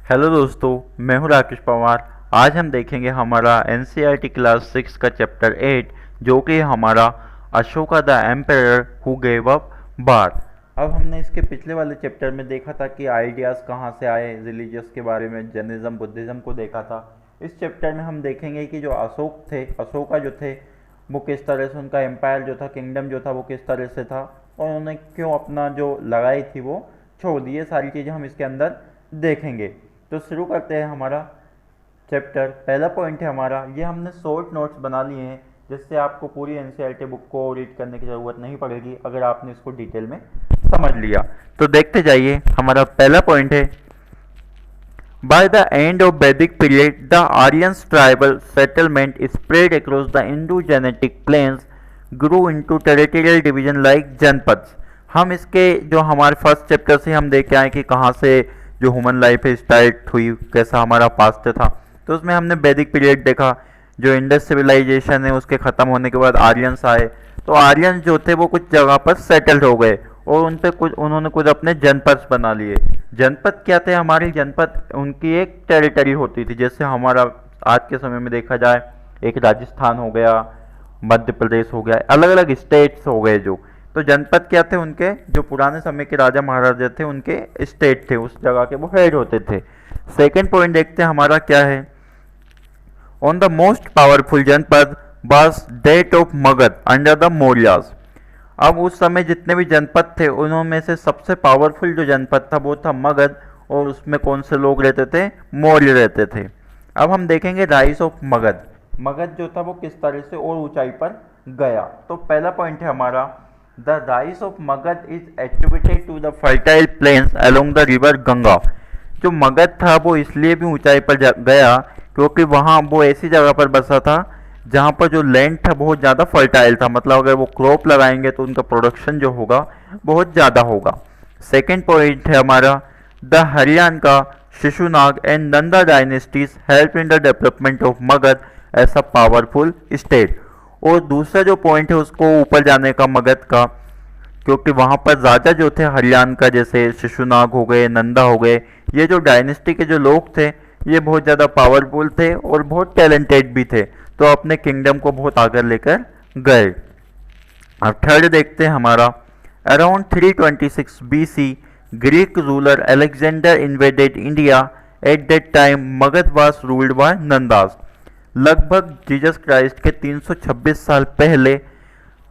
Hello दोस्तों, मैं हूं राकेश पवार। आज हम देखेंगे हमारा एनसीईआरटी क्लास 6 का चैप्टर 8, जो कि हमारा Ashoka the emperor who gave up war. अब हमने इसके पिछले वाले चैप्टर में देखा था कि आइडियाज़ कहाँ से आए, रिलीजियस के बारे में, जैनिज्म बुद्धिज़्म को देखा था। इस चैप्टर में हम देखेंगे कि जो अशोका जो थे, वो किस तरह से उनका एम्पायर जो था, किंगडम जो था, वो किस तरह से था और उन्होंने क्यों अपना जो लड़ाई थी वो छोड़ दी। ये सारी चीज़ें हम इसके अंदर देखेंगे। तो शुरू करते हैं हमारा चैप्टर। पहला पॉइंट है हमारा, ये हमने शॉर्ट नोट्स बना लिए हैं, जिससे आपको पूरी एनसीईआरटी बुक को रीड करने की ज़रूरत नहीं पड़ेगी अगर आपने इसको डिटेल में समझ लिया। तो देखते जाइए। हमारा पहला पॉइंट है, by the end of Vedic period the Aryans tribal settlement spread across the Indo Gangetic plains grew into territorial division like जनपद्स। हम इसके जो हमारे फर्स्ट चैप्टर से हम देख के आए कि कहाँ से जो ह्यूमन लाइफ है स्टार्ट हुई, कैसा हमारा पास्ट था। तो उसमें हमने वैदिक पीरियड देखा, जो इंडस सिविलाइजेशन है उसके ख़त्म होने के बाद आर्यंस आए। तो आर्यंस जो थे वो कुछ जगह पर सेटल्ड हो गए और उन्होंने कुछ अपने जनपद बना लिए। जनपद क्या थे? हमारी जनपद उनकी एक टेरिटरी होती थी। जैसे हमारा आज के समय में देखा जाए, एक राजस्थान हो गया, मध्य प्रदेश हो गया, अलग अलग स्टेट्स हो गए। जो तो जनपद क्या थे? उनके जो पुराने समय के राजा महाराजा थे उनके स्टेट थे, उस जगह के वो हेड होते थे। सेकेंड पॉइंट देखते हैं हमारा क्या है। ऑन द मोस्ट पावरफुल जनपद was that of Magadh under the Mauryas. अब उस समय जितने भी जनपद थे उनमें से सबसे पावरफुल जो जनपद था वो था मगध, और उसमें कौन से लोग रहते थे? मौर्य रहते थे। अब हम देखेंगे राइज ऑफ मगध। मगध जो था वो किस तरह से और ऊंचाई पर गया। तो पहला पॉइंट है हमारा, the rise of Magadha is attributed to the fertile plains along the river Ganga. जो मगध था वो इसलिए भी ऊंचाई पर गया क्योंकि वहाँ वो ऐसी जगह पर बसा था जहाँ पर जो लैंड था बहुत ज़्यादा फर्टाइल था। मतलब अगर वो क्रॉप लगाएंगे तो उनका प्रोडक्शन जो होगा बहुत ज़्यादा होगा। सेकेंड पॉइंट है हमारा, द हरियाणा का Shishunaga and Nanda dynasties help in the development of Magadha as a powerful state. और दूसरा जो पॉइंट है उसको ऊपर जाने का मगध का, क्योंकि वहाँ पर राजा जो थे हरियाणा का, जैसे शिशुनाग हो गए, नंदा हो गए, ये जो डायनेस्टी के जो लोग थे ये बहुत ज़्यादा पावरफुल थे और बहुत टैलेंटेड भी थे, तो अपने किंगडम को बहुत आगे लेकर गए। अब थर्ड देखते हैं हमारा, around 326 BC Greek ruler Alexander invaded India. At that time Magadha was ruled by Nandas. लगभग जीसस क्राइस्ट के 326 साल पहले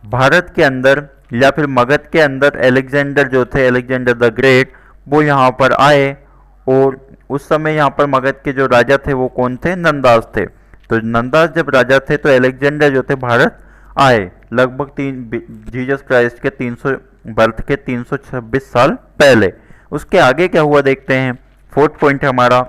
भारत के अंदर या फिर मगध के अंदर अलेक्जेंडर जो थे, अलेक्जेंडर द ग्रेट, वो यहाँ पर आए। और उस समय यहाँ पर मगध के जो राजा थे वो कौन थे? नंदास थे। तो नंदास जब राजा थे तो अलेक्जेंडर जो थे भारत आए लगभग जीसस क्राइस्ट के 300 बर्थ के 326 साल पहले। उसके आगे क्या हुआ देखते हैं। फोर्थ पॉइंट हमारा,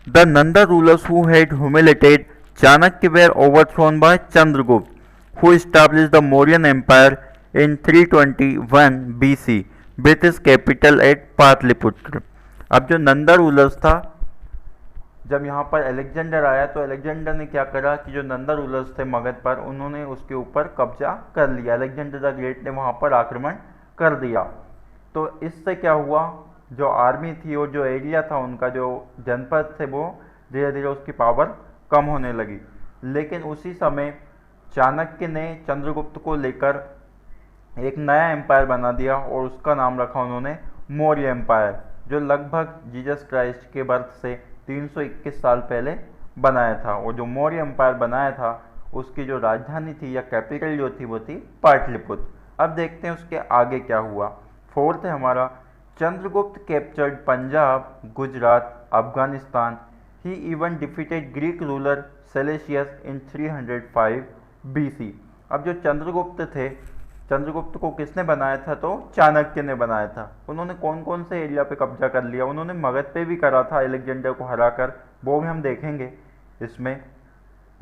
the Nanda rulers who had humiliated Chanakya were overthrown by Chandragupta, who established the Mauryan Empire in 321 BC with his capital at Pataliputra. अब जो नंदा रूलर्स था, जब यहाँ पर अलेक्जेंडर आया तो अलेक्जेंडर ने क्या करा कि जो नंदा रूलर्स थे मगध पर, उन्होंने उसके ऊपर कब्जा कर लिया। अलेक्जेंडर द ग्रेट ने वहाँ पर आक्रमण कर दिया। तो इससे क्या हुआ, जो आर्मी थी और जो एरिया था उनका, जो जनपद थे, वो धीरे धीरे उसकी पावर कम होने लगी। लेकिन उसी समय चाणक्य ने चंद्रगुप्त को लेकर एक नया एम्पायर बना दिया और उसका नाम रखा उन्होंने मौर्य एम्पायर, जो लगभग जीसस क्राइस्ट के बर्थ से 321 साल पहले बनाया था। और जो मौर्य एम्पायर बनाया था उसकी जो राजधानी थी या कैपिटल जो थी वो थी पाटलिपुत्र। अब देखते हैं उसके आगे क्या हुआ। फोर्थ है हमारा, चंद्रगुप्त कैप्चर्ड पंजाब, गुजरात, अफगानिस्तान। ही इवन डिफीटेड ग्रीक रूलर सेलेसियस इन 305 BC। अब जो चंद्रगुप्त थे, चंद्रगुप्त को किसने बनाया था? तो चाणक्य ने बनाया था। उन्होंने कौन कौन से एरिया पे कब्जा कर लिया? उन्होंने मगध पे भी करा था अलेक्जेंडर को हराकर, वो भी हम देखेंगे इसमें।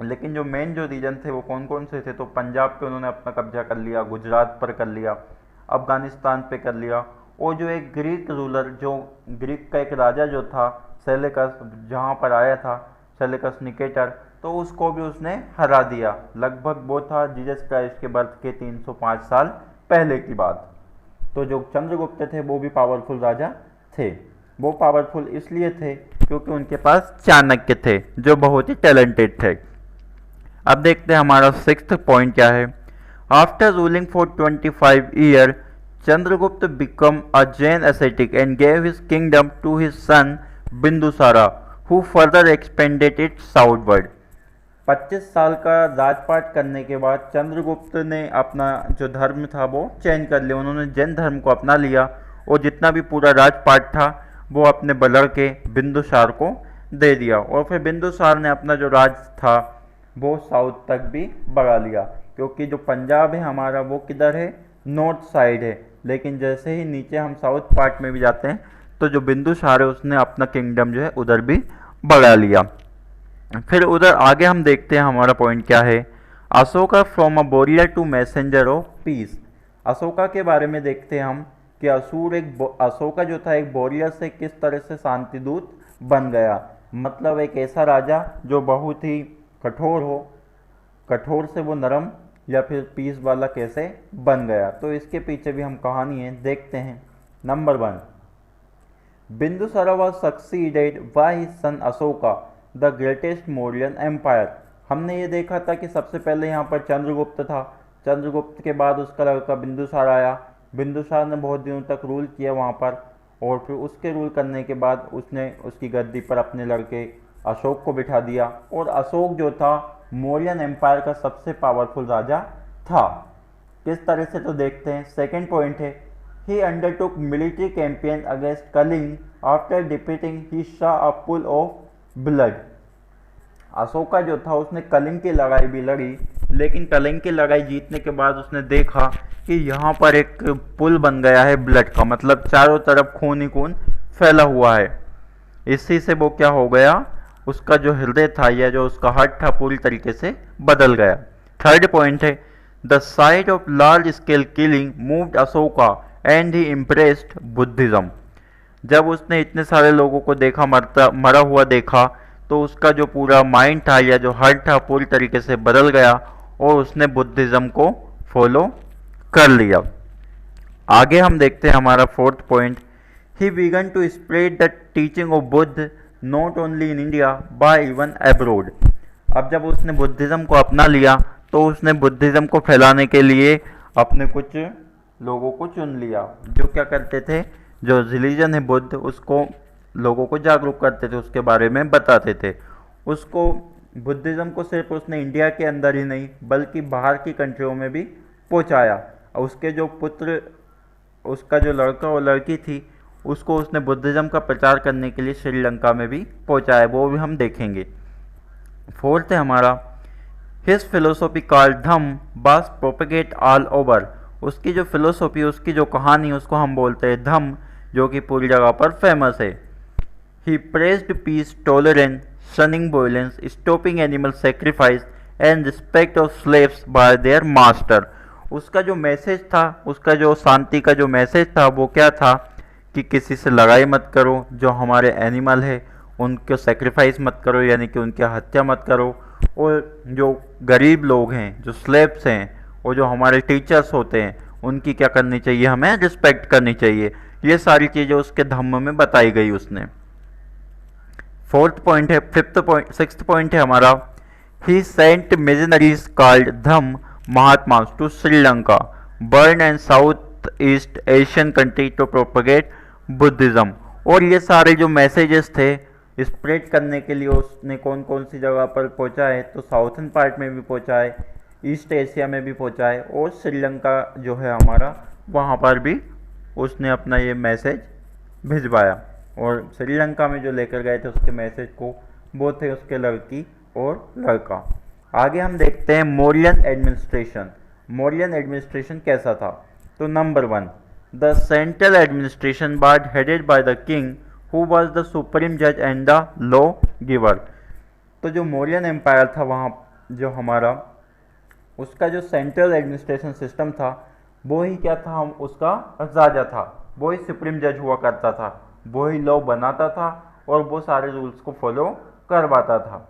लेकिन जो मेन जो रीजन थे वो कौन कौन से थे? तो पंजाब पे उन्होंने अपना कब्जा कर लिया, गुजरात पर कर लिया, अफगानिस्तान पे कर लिया। और जो एक ग्रीक रूलर, जो ग्रीक का एक राजा जो था सेलेकस, जहाँ पर आया था सेलेकस निकेटर, तो उसको भी उसने हरा दिया। लगभग वो था जीसस क्राइस्ट के बर्थ के 305 साल पहले की बात। तो जो चंद्रगुप्त थे वो भी पावरफुल राजा थे। वो पावरफुल इसलिए थे क्योंकि उनके पास चाणक्य थे जो बहुत ही टैलेंटेड थे। अब देखते हैं हमारा सिक्स्थ पॉइंट क्या है। After ruling for 25 year Chandragupta become a Jain ascetic and gave his kingdom to his son Bindusara who further expanded it southward। 25 साल का राजपाट करने के बाद चंद्रगुप्त ने अपना जो धर्म था वो चेंज कर लिया, उन्होंने जैन धर्म को अपना लिया और जितना भी पूरा राजपाट था वो अपने लड़के बिंदुसार को दे दिया और फिर बिंदुसार ने अपना जो राज था वो साउथ तक भी बढ़ा लिया, क्योंकि जो पंजाब है हमारा वो किधर है, नॉर्थ साइड है, लेकिन जैसे ही नीचे हम साउथ पार्ट में भी जाते हैं तो जो बिंदुसार है उसने अपना किंगडम जो है उधर भी बढ़ा लिया। फिर उधर आगे हम देखते हैं हमारा पॉइंट क्या है। Ashoka from a warrior to messenger of peace. Ashoka के बारे में देखते हैं हम कि अशोका जो था एक वॉरियर से किस तरह से शांति दूत बन गया, मतलब एक ऐसा राजा जो बहुत ही कठोर हो, कठोर से वो नरम या फिर पीस वाला कैसे बन गया। तो इसके पीछे भी हम कहानी है देखते हैं। Number 1, Bindusara was succeeded by his son Ashoka the greatest Mauryan empire. हमने ये देखा था कि सबसे पहले यहाँ पर चंद्रगुप्त था, चंद्रगुप्त के बाद उसका लड़का बिंदुसार आया, बिंदुसार ने बहुत दिनों तक रूल किया वहाँ पर और फिर उसके रूल करने के बाद उसने उसकी गद्दी पर अपने लड़के अशोक को बिठा दिया और अशोक जो था मौर्यन एम्पायर का सबसे पावरफुल राजा था। किस तरह से तो देखते हैं। सेकेंड पॉइंट है, he undertook military campaign against Kaling after defeating he saw a pool of blood। Ashoka जो था उसने कलिंग की लड़ाई भी लड़ी, लेकिन कलिंग की लड़ाई जीतने के बाद उसने देखा कि यहाँ पर एक पुल बन गया है ब्लड का, मतलब चारों तरफ खून ही खून फैला हुआ है। इसी से वो क्या हो गया, उसका जो हृदय था या जो उसका हार्ट था पूरी तरीके से बदल गया। थर्ड पॉइंट है, the site of large scale killing moved Ashoka and he impressed Buddhism. जब उसने इतने सारे लोगों को देखा मरा हुआ देखा तो उसका जो पूरा माइंड था या जो हार्ट था पूरी तरीके से बदल गया और उसने बुद्धिज्म को फॉलो कर लिया। आगे हम देखते हैं हमारा fourth point, he began to spread the teaching of Buddha not only in India but even abroad. अब जब उसने बुद्धिज्म को अपना लिया तो उसने बुद्धिज्म को फैलाने के लिए अपने कुछ लोगों को चुन लिया जो क्या करते थे, जो रिलीजन है बुद्ध उसको लोगों को जागरूक करते थे, उसके बारे में बताते थे। उसको बुद्धिज्म को सिर्फ उसने इंडिया के अंदर ही नहीं बल्कि बाहर की कंट्रियों में भी पहुंचाया। उसके जो पुत्र, उसका जो लड़का और लड़की थी उसको उसने बुद्धिज्म का प्रचार करने के लिए श्रीलंका में भी पहुंचाया, वो भी हम देखेंगे। फोर्थ है हमारा, his philosophy called Dhamma was propagate all over. उसकी जो फिलोसॉफी, उसकी जो कहानी उसको हम बोलते हैं धम्म, जो कि पूरी जगह पर फेमस है। He praised peace, tolerance, shunning violence, stopping animal sacrifice and respect of slaves by their master. उसका जो मैसेज था, उसका जो शांति का जो मैसेज था वो क्या था कि किसी से लड़ाई मत करो, जो हमारे एनिमल है उनको सेक्रीफाइस मत करो यानी कि उनकी हत्या मत करो, और जो गरीब लोग हैं, जो स्लेव्स हैं और जो हमारे टीचर्स होते हैं उनकी क्या करनी चाहिए, हमें रिस्पेक्ट करनी चाहिए। ये सारी चीज़ें उसके धम्म में बताई गई उसने। फोर्थ पॉइंट है, सिक्स्थ पॉइंट है हमारा, he sent missionaries called Dhamma Mahatma to Sri Lanka, Burma and South East Asian country to propagate Buddhism. और ये सारे जो मैसेजेस थे स्प्रेड करने के लिए उसने कौन कौन सी जगह पर पहुंचाए, तो साउथर्न पार्ट में भी पहुंचाए, ईस्ट एशिया में भी पहुंचाए और श्रीलंका जो है हमारा वहाँ पर भी उसने अपना ये मैसेज भिजवाया। और श्रीलंका में जो लेकर गए थे उसके मैसेज को वो थे उसके लड़की और लड़का। आगे हम देखते हैं मौर्यन एडमिनिस्ट्रेशन। मौर्यन एडमिनिस्ट्रेशन कैसा था, तो number 1, the central administration was headed by the king who was the supreme जज एंड द लॉ गिवर। तो जो मौर्यन एम्पायर था वहाँ जो हमारा उसका जो सेंट्रल एडमिनिस्ट्रेशन सिस्टम था वो ही क्या था, हम उसका राजा था, वो ही सुप्रीम जज हुआ करता था, वो ही लॉ बनाता था और वो सारे रूल्स को फॉलो करवाता था।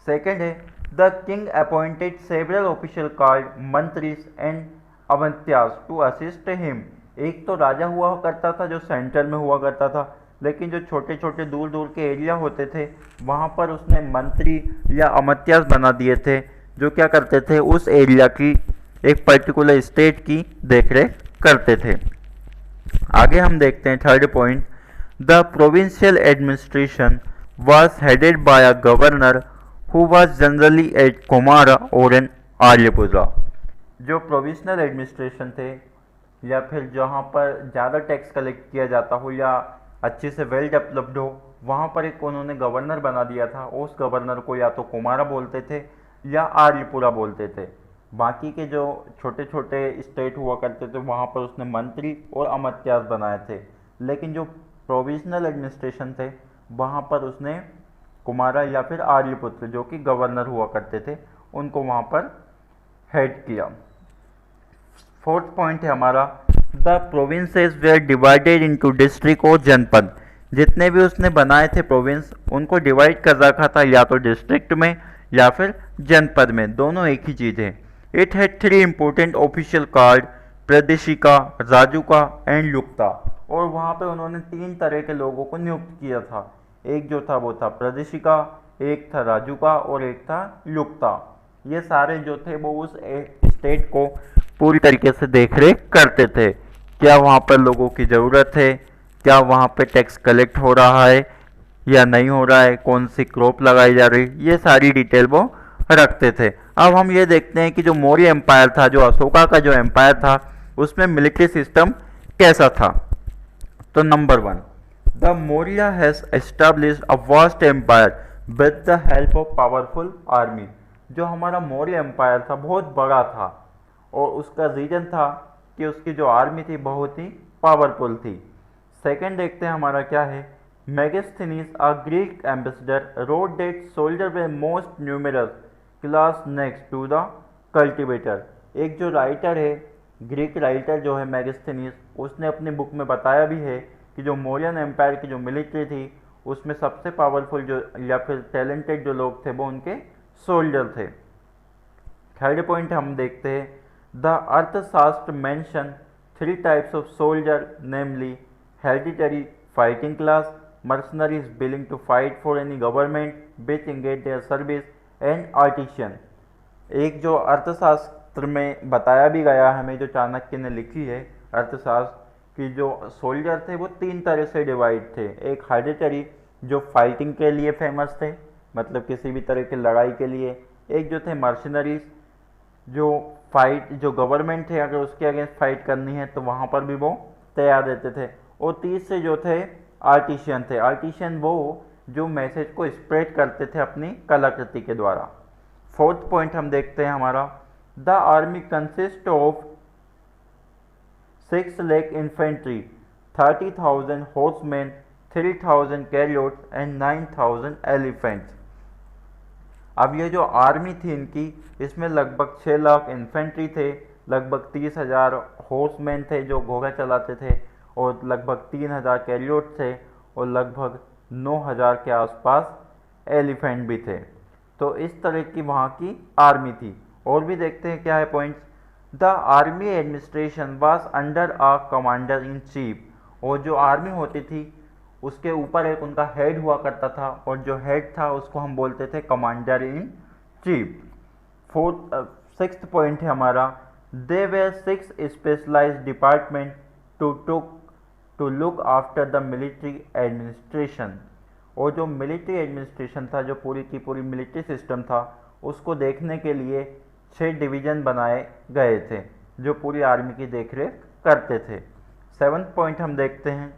सेकंड है, the king appointed several official called mantris and amatyas to assist him. एक तो राजा हुआ करता था जो सेंट्रल में हुआ करता था, लेकिन जो छोटे छोटे दूर दूर के एरिया होते थे वहाँ पर उसने मंत्री या अमात्यास बना दिए थे, जो क्या करते थे उस एरिया की, एक पर्टिकुलर स्टेट की देखरेख करते थे। आगे हम देखते हैं third point, the provincial administration was headed by a governor who was generally at कोमारा और एन आर्यपुरा। जो प्रोविंशनल एडमिनिस्ट्रेशन थे या फिर जहाँ पर ज़्यादा टैक्स कलेक्ट किया जाता हो या अच्छे से वेल डेवलप्ड हो, वहाँ पर एक उन्होंने गवर्नर बना दिया था। उस गवर्नर को या तो कुमारा बोलते थे या आर्यपुरा बोलते थे। बाकी के जो छोटे छोटे स्टेट हुआ करते थे वहाँ पर उसने मंत्री और अमात्यास बनाए थे, लेकिन जो प्रोविंशनल एडमिनिस्ट्रेशन थे वहाँ पर उसने कुमारा या फिर आर्यपुत्र जो कि गवर्नर हुआ करते थे उनको वहाँ पर हेड किया। फोर्थ पॉइंट है हमारा, the provinces were divided into district और जनपद। जितने भी उसने बनाए थे प्रोविंस उनको डिवाइड कर रखा था या तो डिस्ट्रिक्ट में या फिर जनपद में, दोनों एक ही चीज़ है। It had 3 important official called, Pradeshika, Rajuka and Yukta. और वहाँ पे उन्होंने 3 तरह के लोगों को नियुक्त किया था। एक जो था वो था प्रादेशिका, एक था राजुका और एक था लुक्ता। ये सारे जो थे वो उस स्टेट को पूरी तरीके से देखरेख करते थे, क्या वहाँ पर लोगों की ज़रूरत है, क्या वहाँ पे टैक्स कलेक्ट हो रहा है या नहीं हो रहा है, कौन सी क्रॉप लगाई जा रही, ये सारी डिटेल वो रखते थे। अब हम ये देखते हैं कि जो मौर्य एम्पायर था, जो अशोका का जो एम्पायर था, उसमें मिलिट्री सिस्टम कैसा था। तो number 1, the Maurya has established a vast empire with the help of powerful army. जो हमारा मौर्य एम्पायर था बहुत बड़ा था और उसका रीजन था कि उसकी जो आर्मी थी बहुत ही पावरफुल थी। सेकंड देखते हैं हमारा क्या है, Megasthenes a Greek ambassador wrote that soldier were most numerous class next to the cultivator. एक जो राइटर है, ग्रीक राइटर जो है मेगास्थनीज, उसने अपनी बुक में बताया भी है कि जो मौर्यन एम्पायर की जो मिलिट्री थी उसमें सबसे पावरफुल जो या फिर टैलेंटेड जो लोग थे वो उनके सोल्जर थे। थर्ड पॉइंट हम देखते हैं, the Arthashastra mention 3 types of soldier, namely hereditary fighting class, mercenaries willing to fight for any government which engage their service and artisan. एक जो अर्थशास्त्र में बताया भी गया हमें, जो चाणक्य ने लिखी है अर्थशास्त्र, कि जो सोल्जर थे वो 3 तरह से डिवाइड थे। एक हेरिडिटरी जो फाइटिंग के लिए फेमस थे, मतलब किसी भी तरह की लड़ाई के लिए। एक जो थे मर्सनरीज जो जो गवर्नमेंट है अगर उसके अगेंस्ट फाइट करनी है तो वहाँ पर भी वो तैयार रहते थे। और तीसरे जो थे आर्टिशियन थे। आर्टिशियन वो जो मैसेज को स्प्रेड करते थे अपनी कलाकृति के द्वारा। फोर्थ पॉइंट हम देखते हैं हमारा, the army consist of 6 lakh infantry, 30,000 horsemen, 3,000 karyotes and 9,000 elephants. अब ये जो आर्मी थी इनकी, इसमें लगभग 6 लाख इन्फेंट्री थे, लगभग 30,000 हॉर्समैन थे जो घोड़ा चलाते थे, और लगभग 3,000 कैरियोट थे, और लगभग 9,000 के आसपास एलिफेंट भी थे। तो इस तरह की वहाँ की आर्मी थी। और भी देखते हैं क्या है points. The army administration was under a commander in chief. और जो आर्मी होती थी उसके ऊपर एक उनका हेड हुआ करता था, और जो हेड था उसको हम बोलते थे commander in chief. Sixth point है हमारा, they were 6 specialised department to look after the military administration. और जो मिलिट्री एडमिनिस्ट्रेशन था, जो पूरी की पूरी मिलिट्री सिस्टम था, उसको देखने के लिए 6 डिवीज़न बनाए गए थे जो पूरी आर्मी की देखरेख करते थे। 7th पॉइंट हम देखते हैं,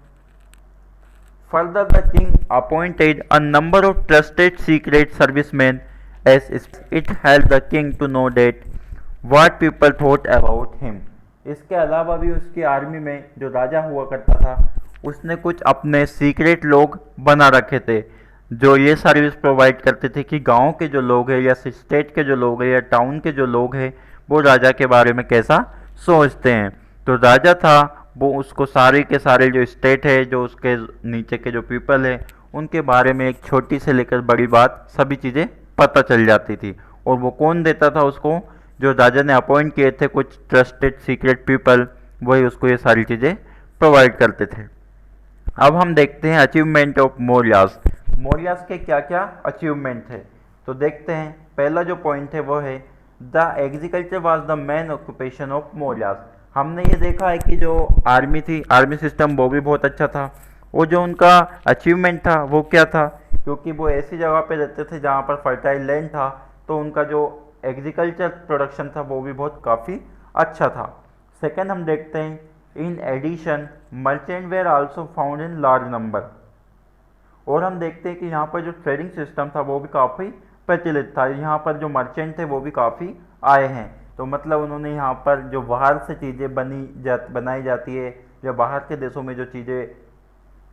further the king appointed a number of trusted secret serviceman as it help the king to know that what people thought about him. इसके अलावा भी उसकी आर्मी में जो राजा हुआ करता था उसने कुछ अपने सीक्रेट लोग बना रखे थे जो ये सर्विस प्रोवाइड करते थे कि गांव के जो लोग हैं या स्टेट के जो लोग हैं या टाउन के जो लोग हैं वो राजा के बारे में कैसा सोचते हैं। तो राजा था वो उसको सारे के सारे जो स्टेट है, जो उसके नीचे के जो पीपल है, उनके बारे में एक छोटी से लेकर बड़ी बात सभी चीज़ें पता चल जाती थी। और वो कौन देता था उसको, जो राजा ने अपॉइंट किए थे कुछ ट्रस्टेड सीक्रेट पीपल, वही उसको ये सारी चीज़ें प्रोवाइड करते थे। अब हम देखते हैं अचीवमेंट ऑफ मौर्यास। मौर्यास के क्या क्या अचीवमेंट है, तो देखते हैं। पहला जो पॉइंट है वो है the agriculture was the main occupation of Mauryas. हमने ये देखा है कि जो आर्मी थी, आर्मी सिस्टम वो भी बहुत अच्छा था। वो जो उनका अचीवमेंट था वो क्या था, क्योंकि वो ऐसी जगह पे रहते थे जहाँ पर फर्टाइल लैंड था, तो उनका जो एग्रीकल्चर प्रोडक्शन था वो भी बहुत काफ़ी अच्छा था। सेकेंड हम देखते हैं in addition merchant were also found in large number. और हम देखते हैं कि यहाँ पर जो ट्रेडिंग सिस्टम था वो भी काफ़ी प्रचलित था। यहाँ पर जो मर्चेंट थे वो भी काफ़ी आए हैं, तो मतलब उन्होंने यहाँ पर जो बाहर से चीज़ें बनाई जाती है या बाहर के देशों में जो चीज़ें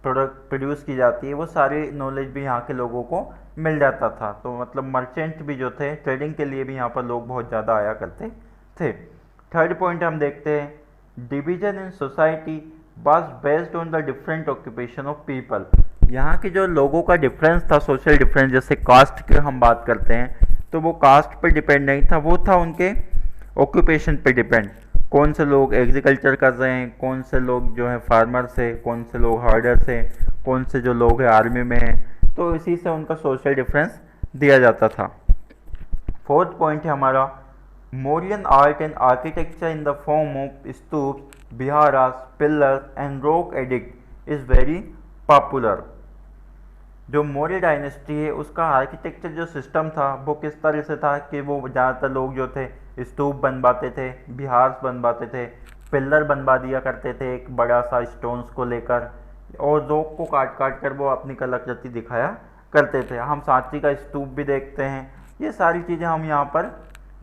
प्रोडक्ट प्रोड्यूस की जाती है वो सारी नॉलेज भी यहाँ के लोगों को मिल जाता था। तो मतलब मर्चेंट भी जो थे ट्रेडिंग के लिए भी यहाँ पर लोग बहुत ज़्यादा आया करते थे। थर्ड पॉइंट हम देखते हैं division in society was based on the different occupation of people. यहाँ के जो लोगों का डिफरेंस था, सोशल डिफरेंस, जैसे कास्ट की हम बात करते हैं तो वो कास्ट पर डिपेंड नहीं था, वो था उनके ऑक्यूपेशन पे डिपेंड। कौन से लोग एग्रीकल्चर कर रहे हैं, कौन से लोग जो है फार्मर्स है, कौन से लोग हार्डर्स हैं, कौन से जो लोग हैं आर्मी में हैं, तो इसी से उनका सोशल डिफरेंस दिया जाता था। फोर्थ पॉइंट है हमारा Mauryan art and architecture in the form of stupas, viharas, pillars and rock edict is very popular. जो मौर्य डायनेस्टी है उसका आर्किटेक्चर जो सिस्टम था वो किस तरह से था कि वो ज़्यादातर लोग जो थे स्तूप बनवाते थे, बिहार्स बनवाते थे, पिल्लर बनवा दिया करते थे एक बड़ा सा स्टोन्स को लेकर, और रॉक को काट काट कर वो अपनी कलाकृति दिखाया करते थे। हम सांची का स्तूप भी देखते हैं, ये सारी चीज़ें हम यहाँ पर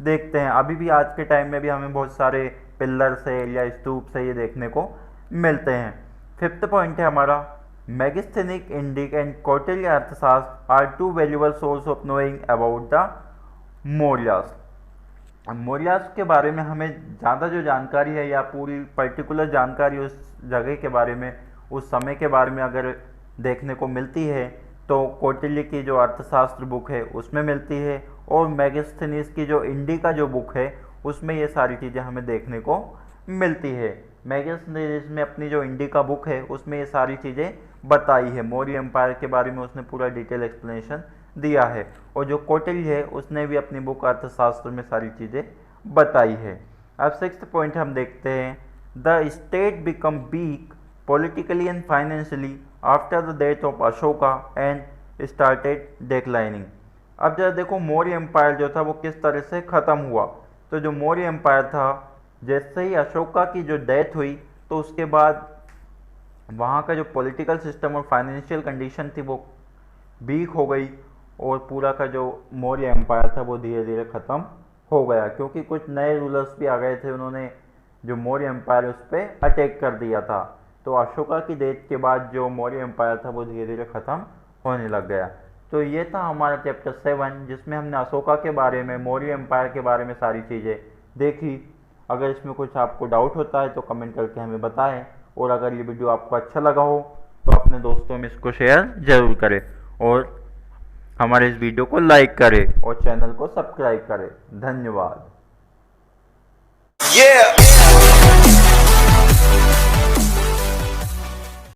देखते हैं। अभी भी आज के टाइम में भी हमें बहुत सारे पिल्लर से या स्तूप से ये देखने को मिलते हैं। फिफ्थ पॉइंट है हमारा मेगास्थेनिक, Indic and Kautilya Arthashastra are two valuable source of knowing about the Mauryas. Mauryas के बारे में हमें ज़्यादा जो जानकारी है या पूरी पर्टिकुलर जानकारी उस जगह के बारे में, उस समय के बारे में अगर देखने को मिलती है तो कौटिल्य की जो अर्थशास्त्र बुक है उसमें मिलती है, और मेगास्थनीज की जो इंडी का जो बुक है उसमें ये सारी चीज़ें हमें देखने को मिलती है। मेगास्थनीज में अपनी जो इंडी का बुक है उसमें ये सारी चीज़ें बताई है, मौर्य एम्पायर के बारे में उसने पूरा डिटेल एक्सप्लेनेशन दिया है। और जो कौटिल्य है उसने भी अपनी बुक अर्थशास्त्र में सारी चीज़ें बताई है। अब सिक्स्थ पॉइंट हम देखते हैं the state become weak politically and financially after the death of Ashoka and started declining। अब जरा देखो मौर्य एम्पायर जो था वो किस तरह से ख़त्म हुआ। तो जो मौर्य एम्पायर था, जैसे ही अशोका की जो डेथ हुई तो उसके बाद वहाँ का जो पॉलिटिकल सिस्टम और फाइनेंशियल कंडीशन थी वो वीक हो गई, और पूरा का जो मौर्य एम्पायर था वो धीरे धीरे ख़त्म हो गया, क्योंकि कुछ नए रूलर्स भी आ गए थे, उन्होंने जो मौर्य एम्पायर उस पर अटैक कर दिया था। तो अशोका की डेथ के बाद जो मौर्य एम्पायर था वो धीरे धीरे ख़त्म होने लग गया। तो ये था हमारा चैप्टर 7 जिसमें हमने अशोका के बारे में, मौर्य एम्पायर के बारे में सारी चीज़ें देखी। अगर इसमें कुछ आपको डाउट होता है तो कमेंट करके हमें बताएं, और अगर ये वीडियो आपको अच्छा लगा हो तो अपने दोस्तों में इसको शेयर ज़रूर करें, और हमारे इस वीडियो को लाइक करें और चैनल को सब्सक्राइब करें। धन्यवाद।